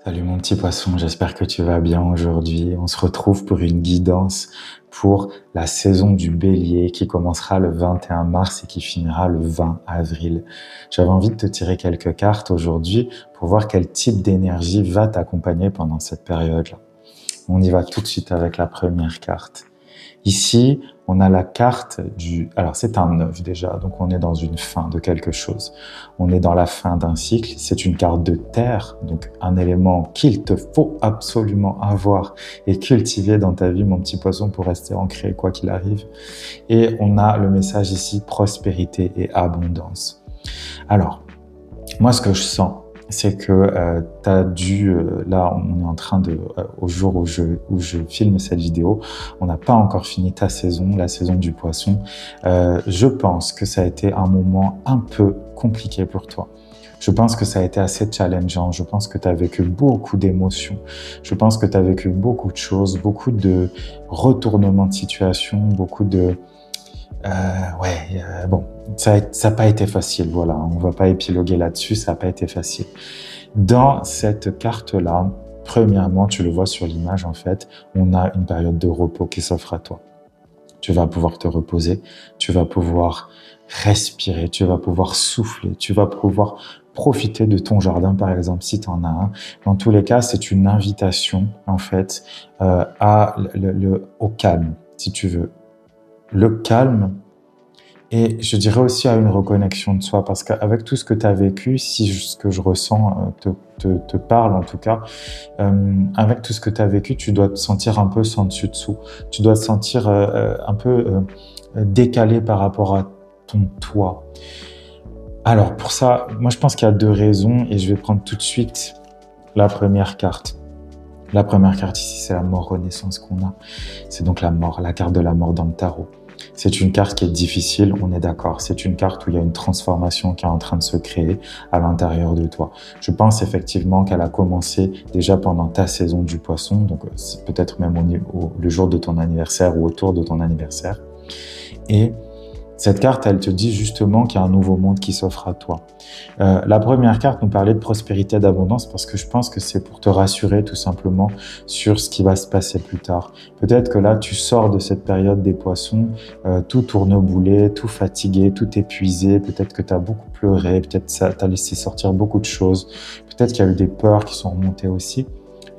Salut mon petit poisson, j'espère que tu vas bien aujourd'hui. On se retrouve pour une guidance pour la saison du bélier qui commencera le 21 mars et qui finira le 20 avril. J'avais envie de te tirer quelques cartes aujourd'hui pour voir quel type d'énergie va t'accompagner pendant cette période-là. On y va tout de suite avec la première carte. Ici, on a la carte du... Alors, c'est un 9 déjà, donc on est dans une fin de quelque chose. On est dans la fin d'un cycle. C'est une carte de terre, donc un élément qu'il te faut absolument avoir et cultiver dans ta vie, mon petit poisson, pour rester ancré quoi qu'il arrive. Et on a le message ici, prospérité et abondance. Alors, moi, ce que je sens, c'est que tu as dû, là on est en train de, au jour où je filme cette vidéo, on n'a pas encore fini ta saison, la saison du poisson. Je pense que ça a été un moment un peu compliqué pour toi. Je pense que ça a été assez challengeant, je pense que tu as vécu beaucoup d'émotions, je pense que tu as vécu beaucoup de choses, beaucoup de retournements de situation, beaucoup de... bon, ça n'a pas été facile, voilà, on va pas épiloguer là-dessus, ça n'a pas été facile. Dans cette carte-là, premièrement, tu le vois sur l'image en fait, on a une période de repos qui s'offre à toi. Tu vas pouvoir te reposer, tu vas pouvoir respirer, tu vas pouvoir souffler, tu vas pouvoir profiter de ton jardin par exemple si tu en as un. Dans tous les cas, c'est une invitation en fait au calme, si tu veux. Le calme et je dirais aussi à une reconnexion de soi parce qu'avec tout ce que tu as vécu, si ce que je ressens te parle en tout cas, avec tout ce que tu as vécu, tu dois te sentir un peu sans dessus-dessous. Tu dois te sentir un peu décalé par rapport à ton toi. Alors pour ça, moi je pense qu'il y a deux raisons et je vais prendre tout de suite la première carte. La première carte ici, c'est la mort renaissance qu'on a. C'est donc la mort, la carte de la mort dans le tarot. C'est une carte qui est difficile, on est d'accord. C'est une carte où il y a une transformation qui est en train de se créer à l'intérieur de toi. Je pense effectivement qu'elle a commencé déjà pendant ta saison du poisson, donc peut-être même le jour de ton anniversaire ou autour de ton anniversaire. Et cette carte, elle te dit justement qu'il y a un nouveau monde qui s'offre à toi. La première carte nous parlait de prospérité et d'abondance parce que je pense que c'est pour te rassurer tout simplement sur ce qui va se passer plus tard. Peut-être que là, tu sors de cette période des poissons, tout tourneboulé, tout fatigué, tout épuisé. Peut-être que tu as beaucoup pleuré, peut-être que ça t'a laissé sortir beaucoup de choses. Peut-être qu'il y a eu des peurs qui sont remontées aussi.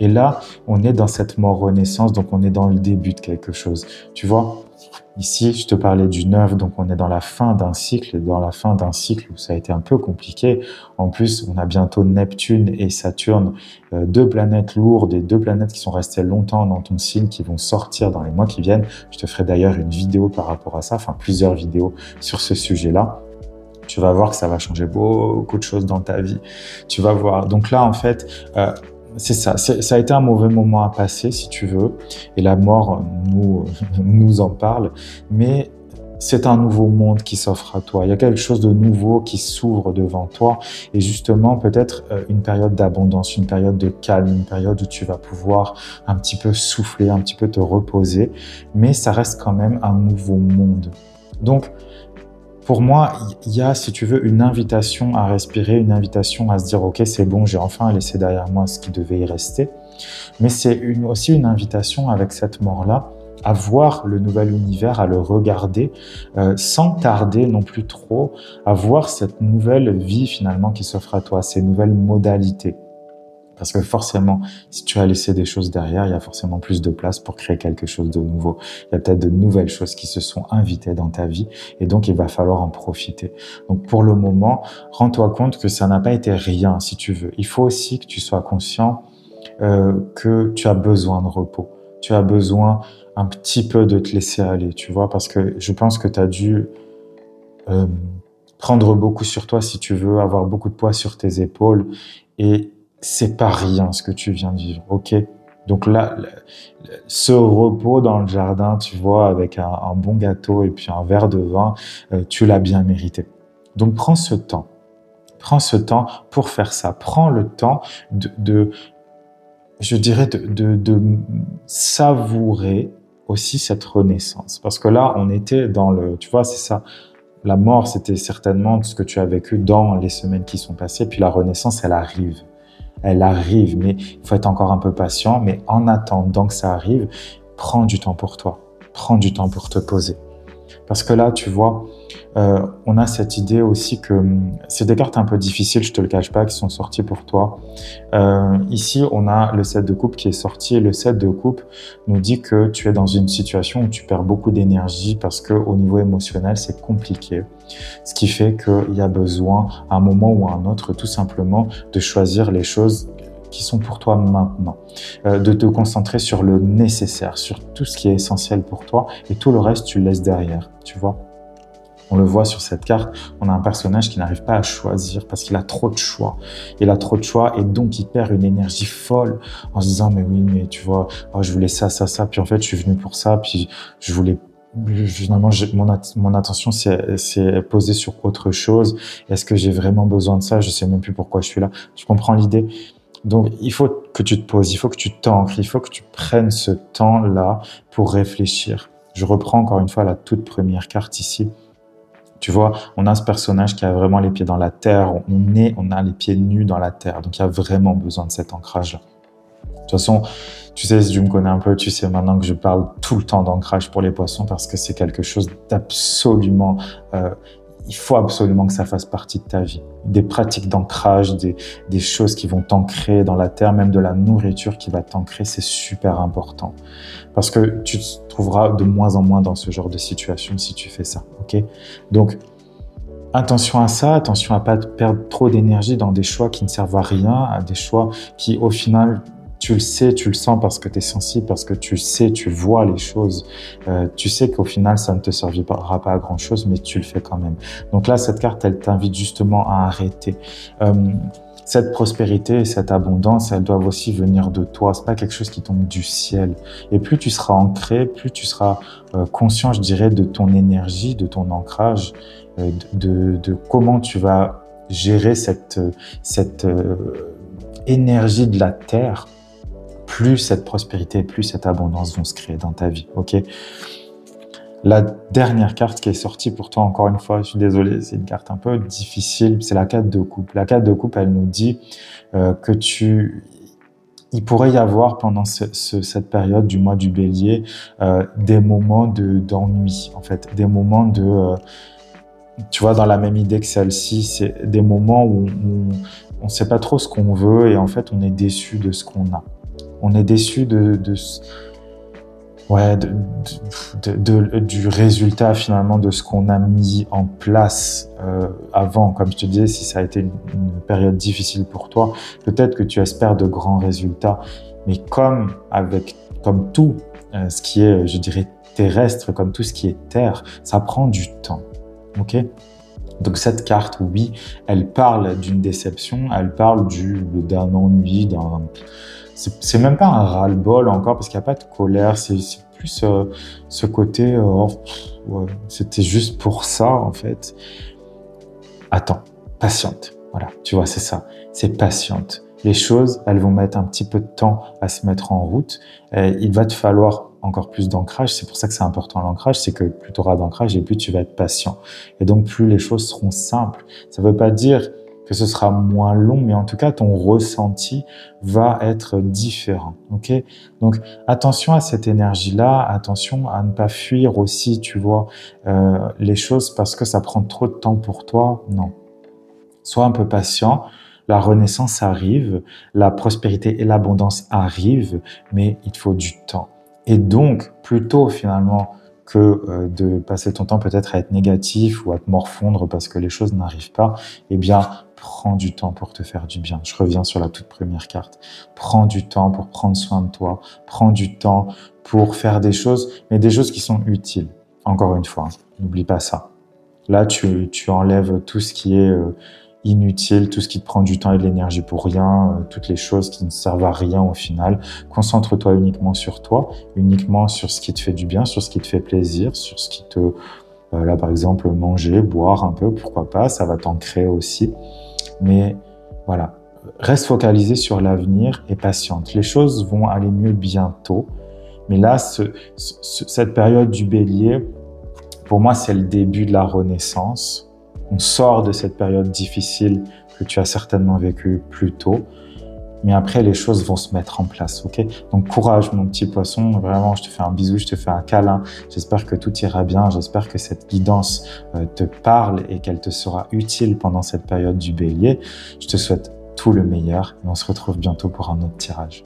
Et là, on est dans cette mort renaissance, donc on est dans le début de quelque chose. Tu vois ? Ici, je te parlais du 9, donc on est dans la fin d'un cycle, où ça a été un peu compliqué. En plus, on a bientôt Neptune et Saturne, deux planètes lourdes et deux planètes qui sont restées longtemps dans ton signe, qui vont sortir dans les mois qui viennent. Je te ferai d'ailleurs une vidéo par rapport à ça, enfin plusieurs vidéos sur ce sujet-là. Tu vas voir que ça va changer beaucoup de choses dans ta vie. Tu vas voir. Donc là, en fait... c'est ça. Ça a été un mauvais moment à passer, si tu veux. Et la mort nous en parle. Mais c'est un nouveau monde qui s'offre à toi. Il y a quelque chose de nouveau qui s'ouvre devant toi. Et justement, peut-être une période d'abondance, une période de calme, une période où tu vas pouvoir un petit peu souffler, un petit peu te reposer. Mais ça reste quand même un nouveau monde. Donc, pour moi, il y a, si tu veux, une invitation à respirer, une invitation à se dire « Ok, c'est bon, j'ai enfin laissé derrière moi ce qui devait y rester ». Mais c'est aussi une invitation avec cette mort-là à voir le nouvel univers, à le regarder sans tarder non plus trop, à voir cette nouvelle vie finalement qui s'offre à toi, ces nouvelles modalités. Parce que forcément, si tu as laissé des choses derrière, il y a forcément plus de place pour créer quelque chose de nouveau. Il y a peut-être de nouvelles choses qui se sont invitées dans ta vie et donc il va falloir en profiter. Donc pour le moment, rends-toi compte que ça n'a pas été rien si tu veux. Il faut aussi que tu sois conscient que tu as besoin de repos. Tu as besoin un petit peu de te laisser aller, tu vois, parce que je pense que tu as dû... prendre beaucoup sur toi si tu veux, avoir beaucoup de poids sur tes épaules et c'est pas rien ce que tu viens de vivre, ok? Donc là, ce repos dans le jardin, tu vois, avec un bon gâteau et puis un verre de vin, tu l'as bien mérité. Donc prends ce temps pour faire ça. Prends le temps de savourer aussi cette renaissance. Parce que là, on était dans le, tu vois, c'est ça. La mort, c'était certainement ce que tu as vécu dans les semaines qui sont passées. Puis la renaissance, elle arrive. elle arrive, mais il faut être encore un peu patient. Mais en attendant que ça arrive, prends du temps pour toi, prends du temps pour te poser. Parce que là, tu vois, on a cette idée aussi que c'est des cartes un peu difficiles, je te le cache pas, qui sont sorties pour toi. Ici, on a le 7 de coupe qui est sorti et le 7 de coupe nous dit que tu es dans une situation où tu perds beaucoup d'énergie parce que au niveau émotionnel, c'est compliqué. Ce qui fait qu'il y a besoin, à un moment ou à un autre, tout simplement, de choisir les choses qui sont pour toi maintenant, de te concentrer sur le nécessaire, sur tout ce qui est essentiel pour toi et tout le reste, tu le laisses derrière, tu vois. On le voit sur cette carte, on a un personnage qui n'arrive pas à choisir parce qu'il a trop de choix. Il a trop de choix et donc il perd une énergie folle en se disant « mais oui, mais tu vois, oh, je voulais ça, ça, ça, puis en fait, je suis venu pour ça, puis je voulais... » Finalement, mon attention s'est posée sur autre chose. Est-ce que j'ai vraiment besoin de ça? Je sais même plus pourquoi je suis là. Tu comprends l'idée? Donc, il faut que tu te poses, il faut que tu t'ancres, il faut que tu prennes ce temps-là pour réfléchir. Je reprends encore une fois la toute première carte ici. Tu vois, on a ce personnage qui a vraiment les pieds dans la terre, on a les pieds nus dans la terre, donc il y a vraiment besoin de cet ancrage-là. De toute façon, tu sais, si tu me connais un peu, tu sais maintenant que je parle tout le temps d'ancrage pour les poissons parce que c'est quelque chose d'absolument... il faut absolument que ça fasse partie de ta vie. Des pratiques d'ancrage, des choses qui vont t'ancrer dans la terre, même de la nourriture qui va t'ancrer, c'est super important. Parce que tu te trouveras de moins en moins dans ce genre de situation si tu fais ça, ok? Donc, attention à ça, attention à pas perdre trop d'énergie dans des choix qui ne servent à rien, à des choix qui, au final, tu le sais, tu le sens parce que tu es sensible, parce que tu sais, tu vois les choses. Tu sais qu'au final, ça ne te servira pas à grand-chose, mais tu le fais quand même. Donc là, cette carte, elle t'invite justement à arrêter. Cette prospérité et cette abondance, elles doivent aussi venir de toi. C'est pas quelque chose qui tombe du ciel. Et plus tu seras ancré, plus tu seras conscient, je dirais, de ton énergie, de ton ancrage, de comment tu vas gérer cette énergie de la terre. Plus cette prospérité, plus cette abondance vont se créer dans ta vie, ok? La dernière carte qui est sortie pour toi, encore une fois, je suis désolé, c'est une carte un peu difficile, c'est la 4 de coupe. La 4 de coupe, elle nous dit il pourrait y avoir pendant cette période du mois du bélier des moments d'ennui, en fait, des moments tu vois, dans la même idée que celle-ci, c'est des moments où on ne sait pas trop ce qu'on veut et en fait, on est déçu de ce qu'on a. On est déçu du résultat finalement de ce qu'on a mis en place avant. Comme je te disais, si ça a été une période difficile pour toi, peut-être que tu espères de grands résultats. Mais comme tout ce qui est, je dirais, terrestre, comme tout ce qui est terre, ça prend du temps. Ok? Donc cette carte, oui, elle parle d'une déception, elle parle d'un ennui, c'est même pas un ras-le-bol encore parce qu'il n'y a pas de colère, c'est plus ce côté ouais, c'était juste pour ça en fait. Attends, patiente, voilà, tu vois, c'est ça, c'est patiente. Les choses, elles vont mettre un petit peu de temps à se mettre en route. Il va te falloir encore plus d'ancrage. C'est pour ça que c'est important l'ancrage, c'est que plus tu auras d'ancrage et plus tu vas être patient. Et donc plus les choses seront simples. Ça ne veut pas dire que ce sera moins long, mais en tout cas, ton ressenti va être différent, ok? Donc, attention à cette énergie-là, attention à ne pas fuir aussi, tu vois, les choses parce que ça prend trop de temps pour toi. Non. Sois un peu patient, la renaissance arrive, la prospérité et l'abondance arrivent, mais il te faut du temps. Et donc, plutôt finalement que de passer ton temps peut-être à être négatif ou à te morfondre parce que les choses n'arrivent pas, eh bien, prends du temps pour te faire du bien. Je reviens sur la toute première carte. Prends du temps pour prendre soin de toi. Prends du temps pour faire des choses, mais des choses qui sont utiles. Encore une fois, n'oublie pas ça. Là, tu enlèves tout ce qui est inutile, tout ce qui te prend du temps et de l'énergie pour rien, toutes les choses qui ne servent à rien au final. Concentre-toi uniquement sur toi, uniquement sur ce qui te fait du bien, sur ce qui te fait plaisir, sur ce qui te... là, par exemple, manger, boire un peu, pourquoi pas, ça va t'ancrer aussi. Mais voilà, reste focalisé sur l'avenir et patiente. Les choses vont aller mieux bientôt. Mais là, cette période du bélier, pour moi, c'est le début de la renaissance. On sort de cette période difficile que tu as certainement vécue plus tôt. mais après, les choses vont se mettre en place, ok? Donc, courage, mon petit poisson. Vraiment, je te fais un bisou, je te fais un câlin. J'espère que tout ira bien. J'espère que cette guidance te parle et qu'elle te sera utile pendant cette période du bélier. Je te souhaite tout le meilleur et on se retrouve bientôt pour un autre tirage.